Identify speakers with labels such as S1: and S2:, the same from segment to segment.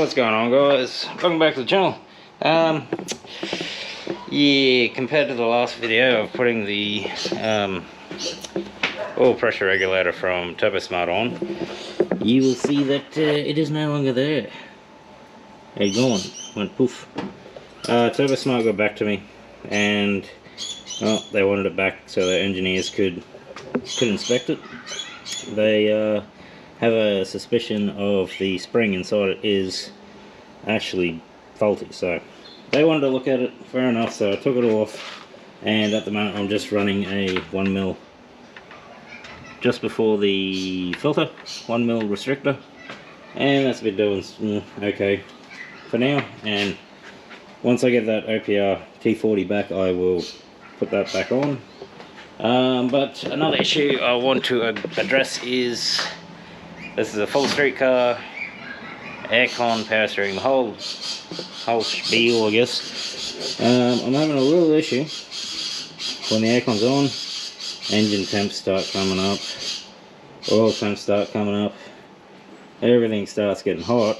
S1: What's going on, guys? Welcome back to the channel. Yeah, compared to the last video of putting the oil pressure regulator from TurboSmart on, you will see that it is no longer there. It's gone. Went poof. TurboSmart got back to me, and well, they wanted it back so the engineers could inspect it. They have a suspicion of the spring inside it is actually faulty, so they wanted to look at it. Fair enough, so I took it off, and at the moment I'm just running a 1mm just before the filter, 1mm restrictor, and that's been doing okay for now. And once I get that OPR T40 back, I will put that back on. But another issue I want to address is, this is a full street car, aircon, power steering, the whole spiel, I guess. I'm having a little issue when the aircon's on. Engine temps start coming up, oil temps start coming up, everything starts getting hot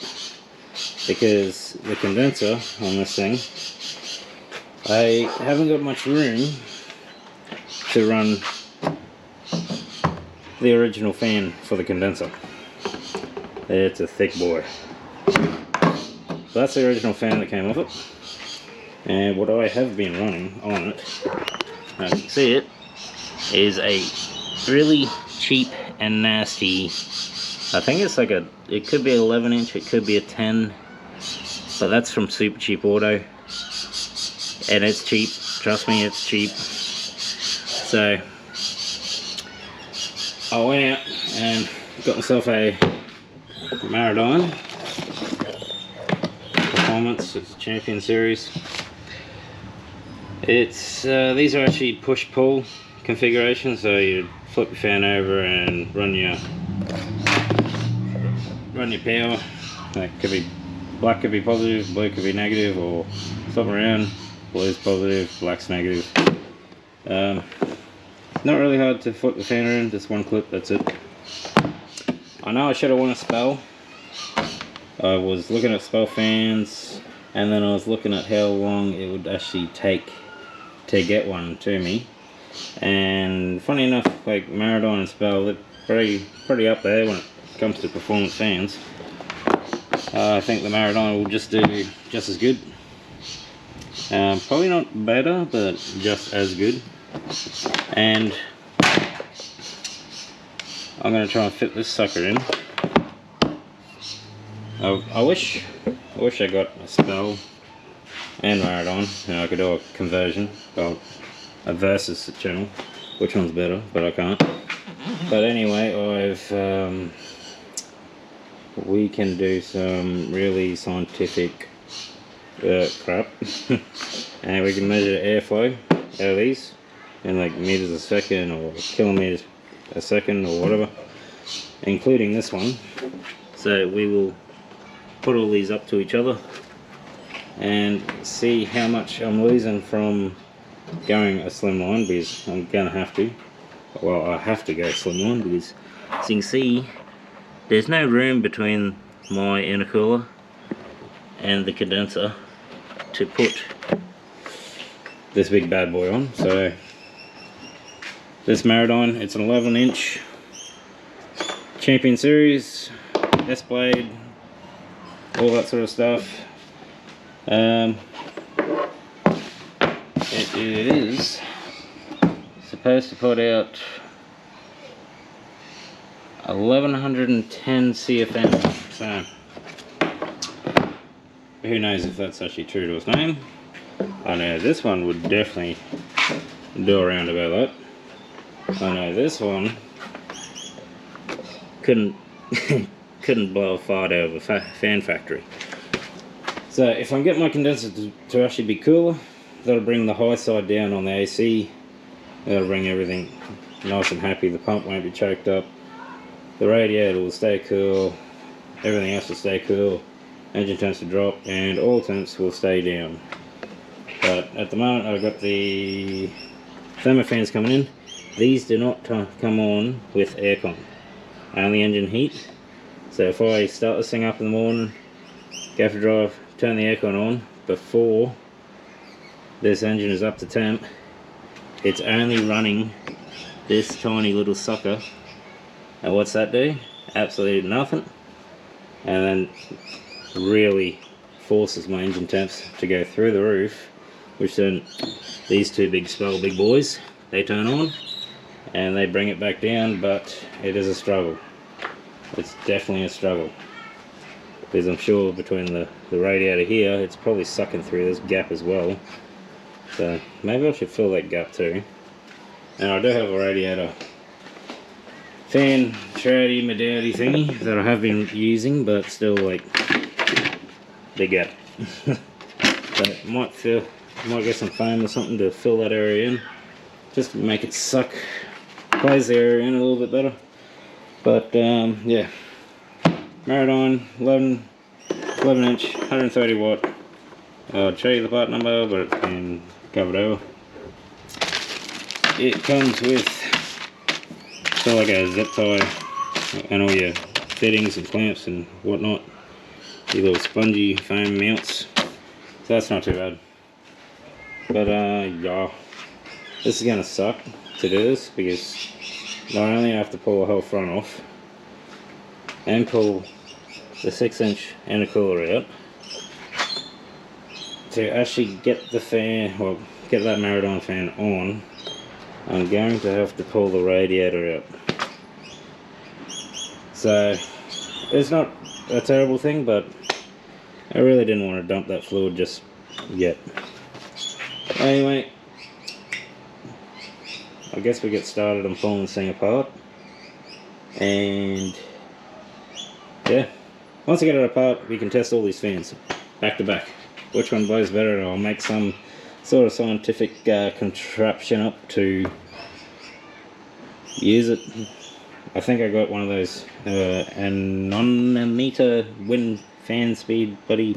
S1: because the condenser on this thing, I haven't got much room to run the original fan for the condenser. It's a thick boy. So that's the original fan that came off it. And what I have been running on it, as you can see it, is a really cheap and nasty, I think it's like it could be an 11 inch, it could be a 10, but that's from Super Cheap Auto. And it's cheap, trust me, it's cheap. So I went out and got myself a Maradine Performance. It's a Champion Series. It's these are actually push-pull configurations, so you flip your fan over and run your power. That could be black, could be positive, blue could be negative, or swap around. Blue's positive, black's negative. Not really hard to flip the fan around, just one clip, that's it. I know I should have won a spell. I was looking at spell fans, and then I was looking at how long it would actually take to get one to me. And funny enough, like Maradine and Spell, they're pretty up there when it comes to performance fans. I think the Maradine will just do just as good. Probably not better, but just as good. And I'm going to try and fit this sucker in. I wish I got a Spell and Maradine, and I could do a conversion, well, a versus channel, which one's better, but I can't. But anyway, we can do some really scientific crap, and we can measure airflow out of these in like meters a second or kilometers a second or whatever, including this one. So we will put all these up to each other and see how much I'm losing from going a slim line, because I'm gonna have to. Well, I have to go slim line because, as you can see, there's no room between my intercooler and the condenser to put this big bad boy on. So this Maradine, it's an 11 inch Champion Series, S-blade, all that sort of stuff. It is supposed to put out 1110 CFM, so who knows if that's actually true to its name. I know this one would definitely do around about that. I know this one couldn't blow a fart out of a fan factory. So if I get my condenser to actually be cooler, that'll bring the high side down on the AC. That'll bring everything nice and happy. The pump won't be choked up. The radiator will stay cool. Everything else will stay cool. Engine temps will drop, and oil temps will stay down. But at the moment, I've got the thermo fans coming in. These do not come on with aircon, only engine heat. So if I start this thing up in the morning, gaffer drive, turn the aircon on before this engine is up to temp. It's only running this tiny little sucker, and what's that do? Absolutely nothing. And then really forces my engine temps to go through the roof, which then these two big swell big boys, they turn on and they bring it back down. But it is a struggle. It's definitely a struggle, because I'm sure between the radiator here, it's probably sucking through this gap as well. So maybe I should fill that gap too. And I do have a radiator fan charity modality thingy that I have been using, but still, like, big gap. So might get some foam or something to fill that area in, just to make it suck, close the area in a little bit better. But yeah, Maradon 11 inch 130 watt. I'll show you the part number, but it's been covered over. It comes with sort of like a zip tie and all your fittings and clamps and whatnot. Your little spongy foam mounts. So that's not too bad. But yeah, this is gonna suck to do this, because not only I have to pull the whole front off and pull the 6-inch intercooler out to actually get the fan, well, get that Maradon fan on. I'm going to have to pull the radiator out. So it's not a terrible thing, but I really didn't want to dump that fluid just yet. Anyway, I guess we get started on pulling this thing apart. And yeah, once I get it apart, we can test all these fans back to back. Which one blows better, and I'll make some sort of scientific contraption up to use it. I think I got one of those nanometer wind fan speed buddy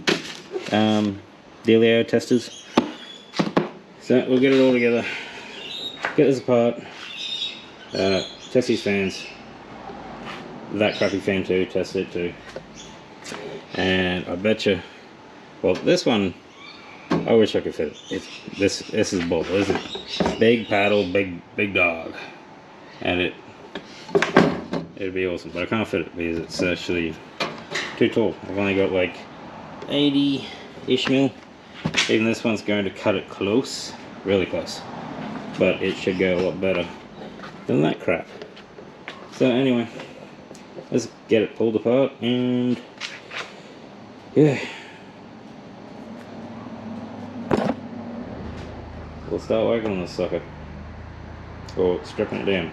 S1: dealio testers. So we'll get it all together, get this apart, test these fans, that crappy fan too, test it too. And I betcha, well, this one, I wish I could fit it. This is bull. This is big paddle, big dog, and it'd be awesome. But I can't fit it because it's actually too tall. I've only got like 80-ish mil. Even this one's going to cut it close, really close. But it should go a lot better than that crap. So anyway, let's get it pulled apart, and yeah, we'll start working on this sucker, or stripping it down.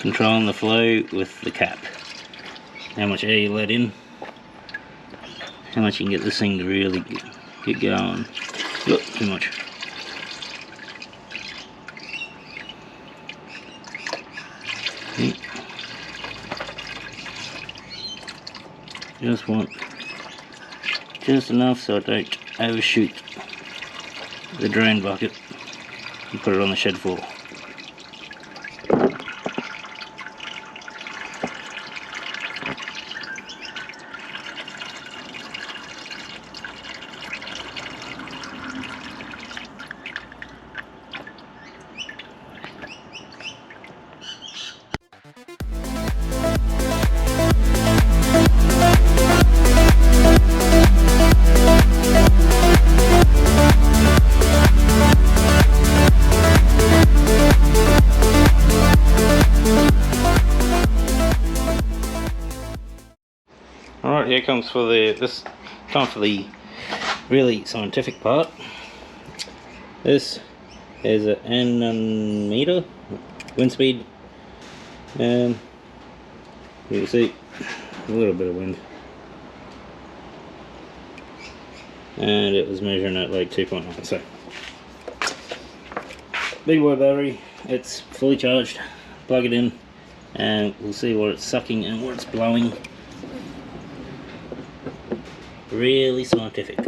S1: controlling the flow with the cap. How much air you let in, how much you can get this thing to really get going. Look, too much. Just want just enough so I don't overshoot the drain bucket and put it on the shed floor. Alright, here comes for the really scientific part. This is an meter wind speed. You can see a little bit of wind, and it was measuring at like 2.9. So big boy battery, it's fully charged. Plug it in and we'll see what it's sucking and what it's blowing. Really scientific.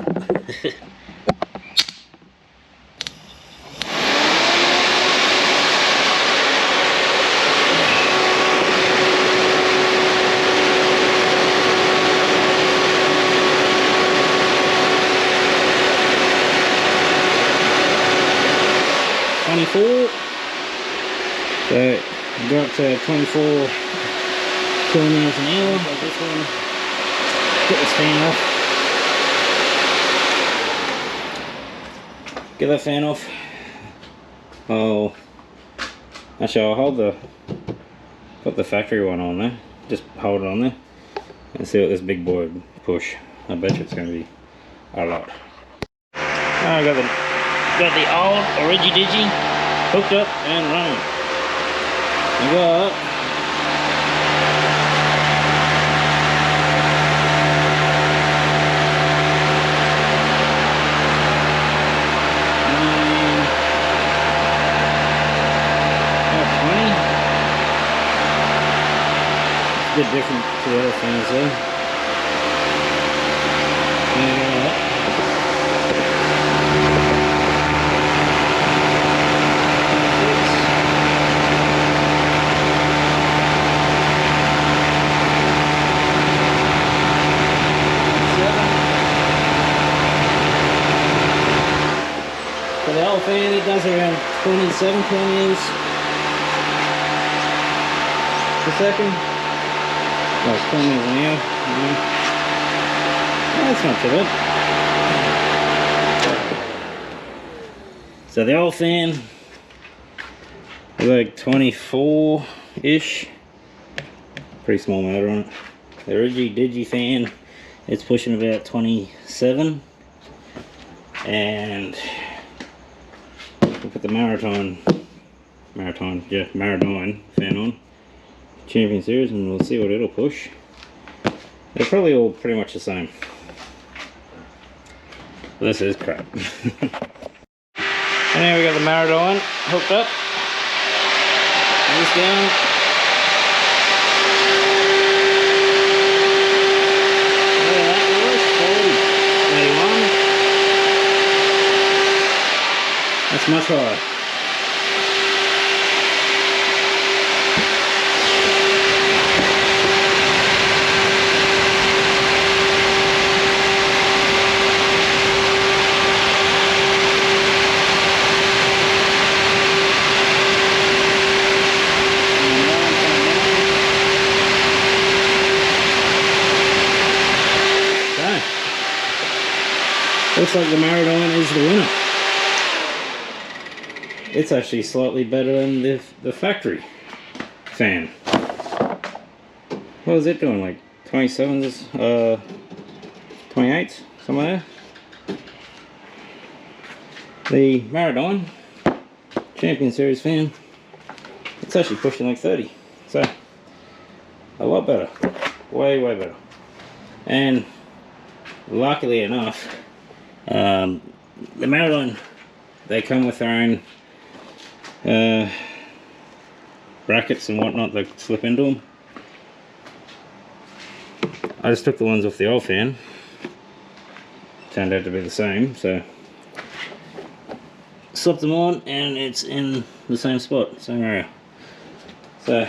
S1: So go up to 24 kilometers an hour like this one. Get this fan off. Get that fan off. Oh, actually I'll put the factory one on there. Just hold it on there and see what this big boy would push. I bet you it's going to be a lot. I got the old Origi-Digi hooked up and running. I got a bit different to the other things though. For the old fan, it does around 27 kilometers per second. Oh, 20 meters an hour. That's not too bad. So the old fan is like 24-ish. Pretty small motor on it. The Origi-Digi fan, it's pushing about 27. And we'll put the Maritime fan on. Champion series, and we'll see what it'll push. They're probably all pretty much the same. This is crap. And now we got the Maritime hooked up. This down. That's much higher. Looks like the Maritime is the winner. It's actually slightly better than the factory fan. What was it doing? Like 27s, 28s, somewhere there. The Maritime Champion Series fan, it's actually pushing like 30. So better. Way better. And luckily enough, the Marathon, they come with their own brackets and whatnot that slip into them. I just took the ones off the old fan. Turned out to be the same, so slipped them on and it's in the same spot, same area. So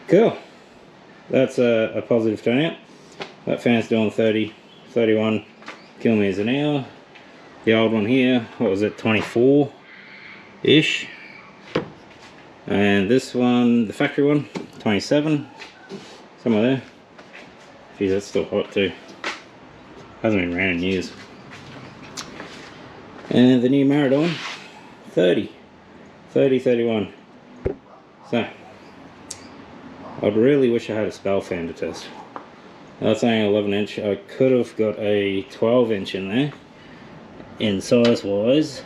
S1: cool. That's a positive turnout. That fan's doing 30, 31 kilometers an hour. The old one here, what was it, 24-ish. And this one, the factory one, 27. Somewhere there. Geez, that's still hot too. Hasn't been ran in years. And the new Marathon, 30, 31. So, I'd really wish I had a spell fan to test. That's only 11 inch. I could have got a 12 inch in there, in size wise,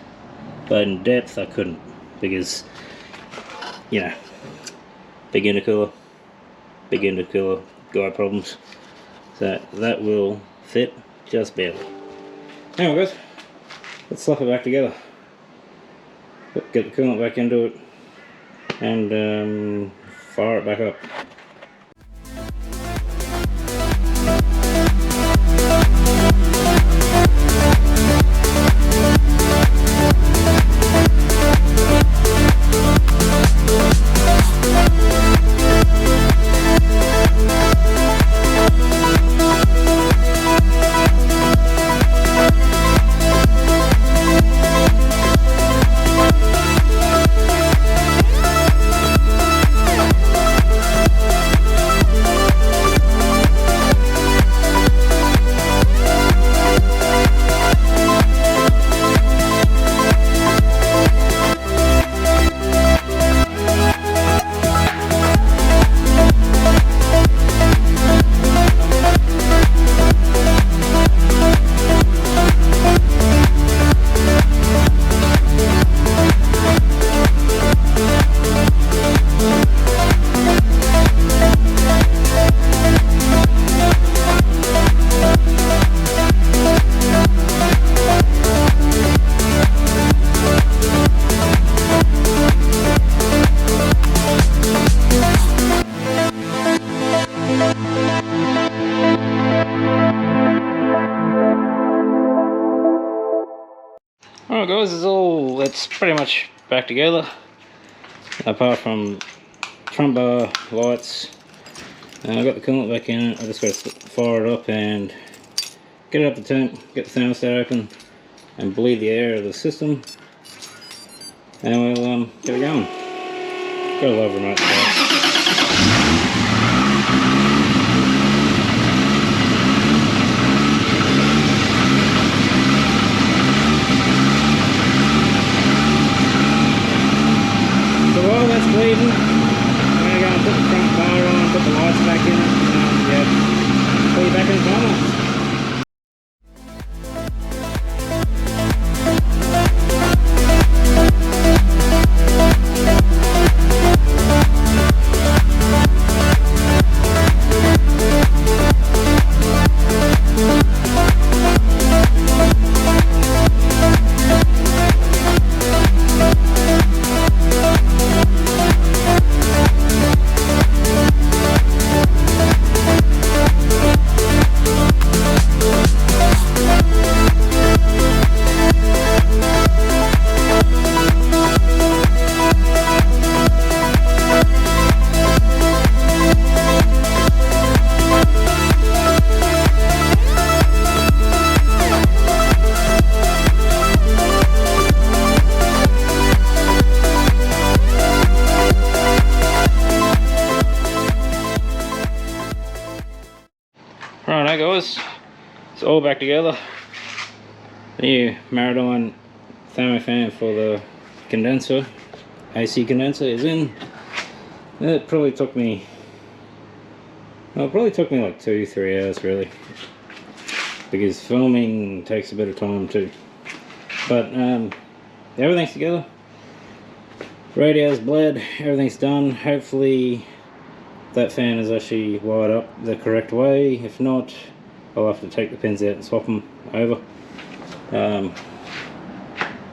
S1: but in depth I couldn't, because, you know, big intercooler guy problems. So that will fit just barely. Anyway guys, let's slap it back together. Get the coolant back into it and fire it back up. Alright guys, it's pretty much back together, apart from front bar, lights. I got the coolant back in it. I just got to fire it up and get it up the temp, get the thermostat open and bleed the air out of the system, and we'll get it going. Gotta love remote start. Bleeding. I'm going to go and put the front bar on, put the lights back in it, and yeah, put it back in the timer. Right guys, it's all back together. The new Marathon thermo fan for the condenser, AC condenser, is in. It probably took me, well, it probably took me like 2-3 hours really, because filming takes a bit of time too. But everything's together. Radio's bled, everything's done. Hopefully that fan is actually wired up the correct way. If not, I'll have to take the pins out and swap them over.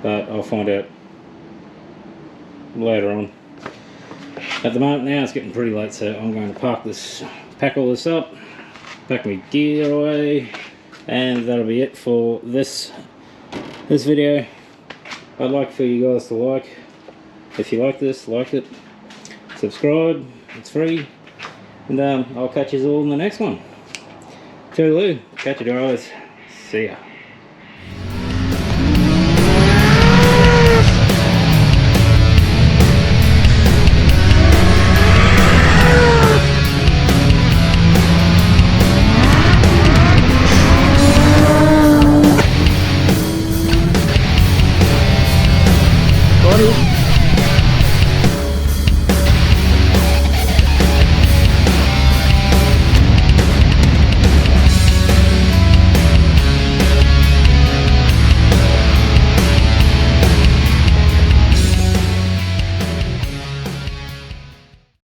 S1: But I'll find out later on. At the moment now it's getting pretty late, so I'm going to pack all this up, pack my gear away, and that'll be it for this video. I'd like for you guys to like, if you like this, like it, subscribe, it's free, and I'll catch you all in the next one. Toodaloo, catch you guys, see ya.